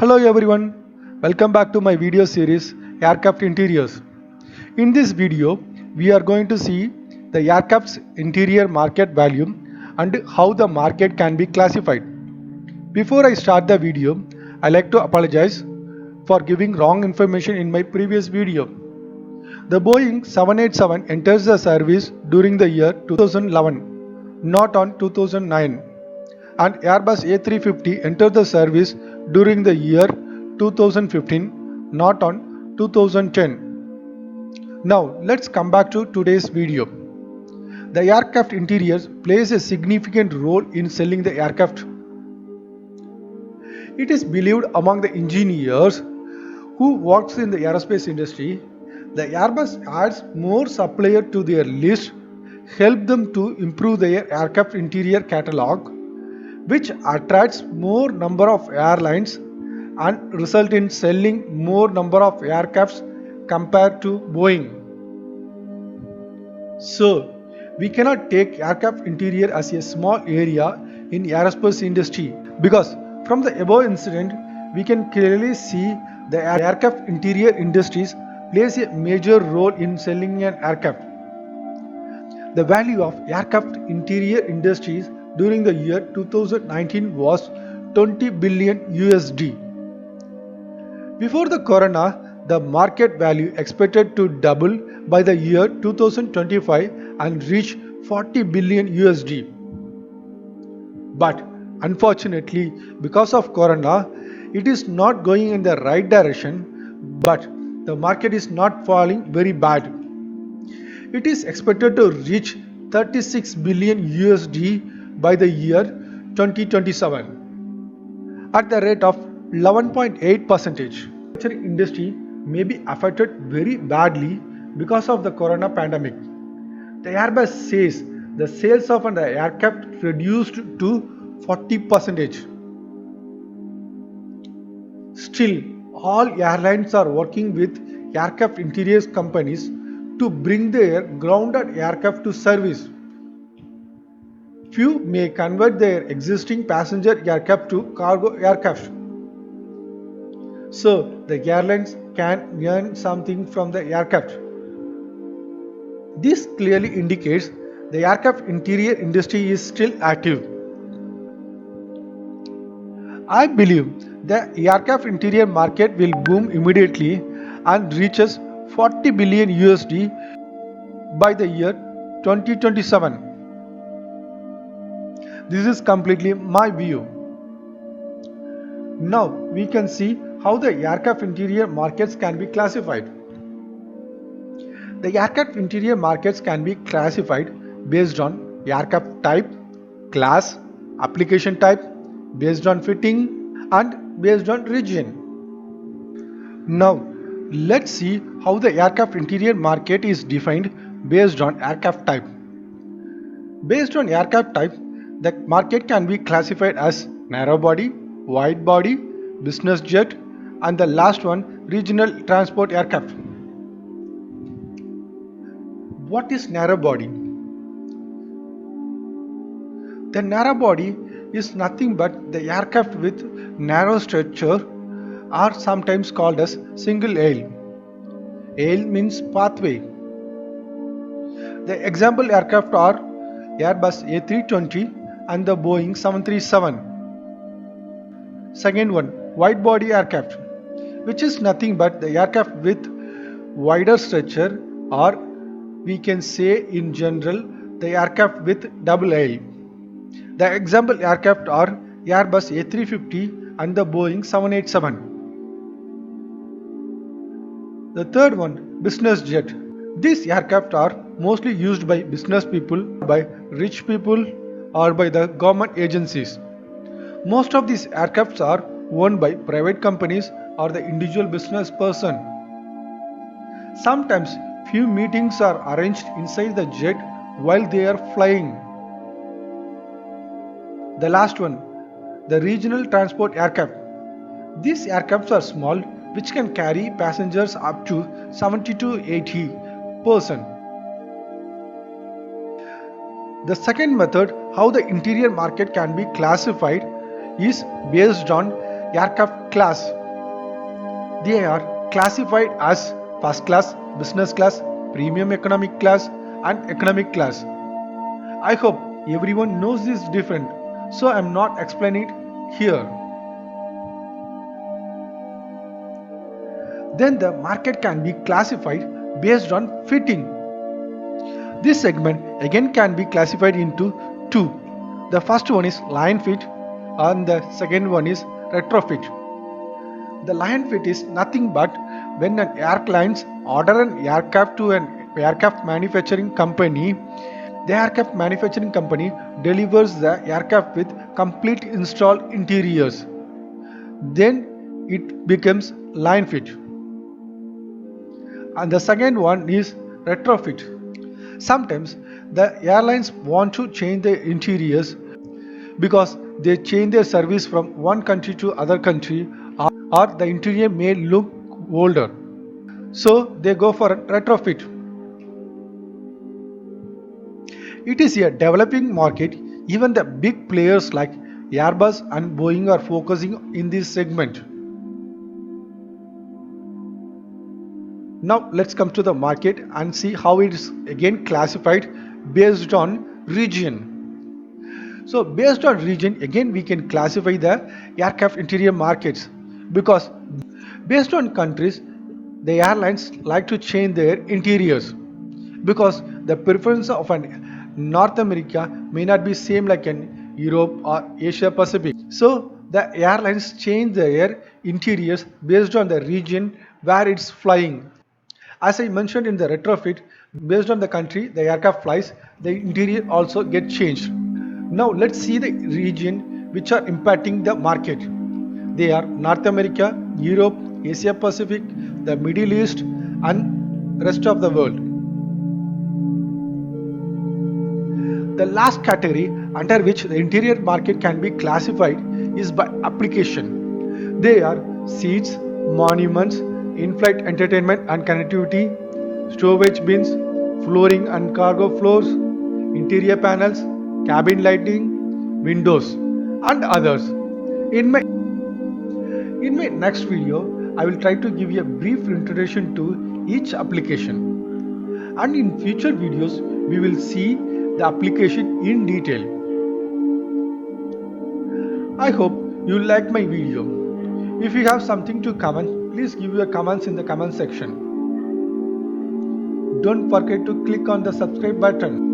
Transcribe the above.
Hello everyone, welcome back to my video series Aircraft Interiors. In this video, we are going to see the aircraft's interior market value and how the market can be classified. Before I start the video, I like to apologize for giving wrong information in my previous video. The Boeing 787 enters the service during the year 2011, not on 2009, and Airbus A350 entered the service during the year 2015, not on 2010. Now let's come back to today's video. The aircraft interiors plays a significant role in selling the aircraft. It is believed among the engineers who works in the aerospace industry, the Airbus adds more suppliers to their list, help them to improve their aircraft interior catalog, which attracts more number of airlines and result in selling more number of aircrafts compared to Boeing. So, we cannot take aircraft interior as a small area in aerospace industry because from the above incident we can clearly see the aircraft interior industries plays a major role in selling an aircraft. The value of aircraft interior industries during the year 2019 was 20 billion USD. Before the corona, the market value expected to double by the year 2025 and reach 40 billion USD. But unfortunately, because of corona, it is not going in the right direction, but the market is not falling very bad. It is expected to reach 36 billion USD by the year 2027 at the rate of 11.8%. The industry may be affected very badly because of the corona pandemic. The Airbus says the sales of an aircraft reduced to 40%. Still, all airlines are working with aircraft interiors companies to bring their grounded aircraft to service. Few may convert their existing passenger aircraft to cargo aircraft, so the airlines can earn something from the aircraft. This clearly indicates the aircraft interior industry is still active. I believe the aircraft interior market will boom immediately and reaches 40 billion USD by the year 2027. This is completely my view. Now we can see how the aircraft interior markets can be classified. The aircraft interior markets can be classified based on aircraft type, class, application type, based on fitting and based on region. Now let's see how the aircraft interior market is defined based on aircraft type. Based on aircraft type, the market can be classified as narrow body, wide body, business jet, and the last one, regional transport aircraft. What is narrow body? The narrow body is nothing but the aircraft with narrow structure are sometimes called as single aisle. Aisle means pathway. The example aircraft are Airbus A320 and the Boeing 737. Second one, wide body aircraft, which is nothing but the aircraft with wider structure, or we can say in general the aircraft with double aisle. The example aircraft are Airbus A350 and the Boeing 787. The third one, business jet. These aircraft are mostly used by business people, by rich people, or by the government agencies. Most of these aircrafts are owned by private companies or the individual business person. Sometimes few meetings are arranged inside the jet while they are flying. The last one, the regional transport aircraft. These aircrafts are small, which can carry passengers up to 70 to 80%. The second method how the interior market can be classified is based on aircraft class. They are classified as first class, business class, premium economic class, and economic class. I hope everyone knows this different, so I'm not explaining it here. Then the market can be classified based on fitting. This segment again can be classified into two. The first one is line fit and the second one is retrofit. The line fit is nothing but when an airlines order an aircraft to an aircraft manufacturing company, the aircraft manufacturing company delivers the aircraft with complete installed interiors. Then it becomes line fit. And the second one is retrofit. Sometimes the airlines want to change the interiors because they change their service from one country to other country, or the interior may look older. So they go for a retrofit. It is a developing market. Even the big players like Airbus and Boeing are focusing in this segment. Now let's come to the market and see how it is again classified based on region. So based on region, again we can classify the aircraft interior markets, because based on countries, the airlines like to change their interiors, because the preference of an North America may not be same like in Europe or Asia Pacific. So the airlines change their interiors based on the region where it's flying. As I mentioned in the retrofit, based on the country the aircraft flies, the interior also get changed. Now let's see the region which are impacting the market. They are North America, Europe, Asia Pacific, the Middle East, and rest of the world. The last category under which the interior market can be classified is by application. They are seats, monuments, in-flight entertainment and connectivity, storage bins, flooring and cargo floors, interior panels, cabin lighting, windows, and others. In my next video, I will try to give you a brief introduction to each application. And in future videos, we will see the application in detail. I hope you like my video. If you have something to comment, please give your comments in the comment section. Don't forget to click on the subscribe button.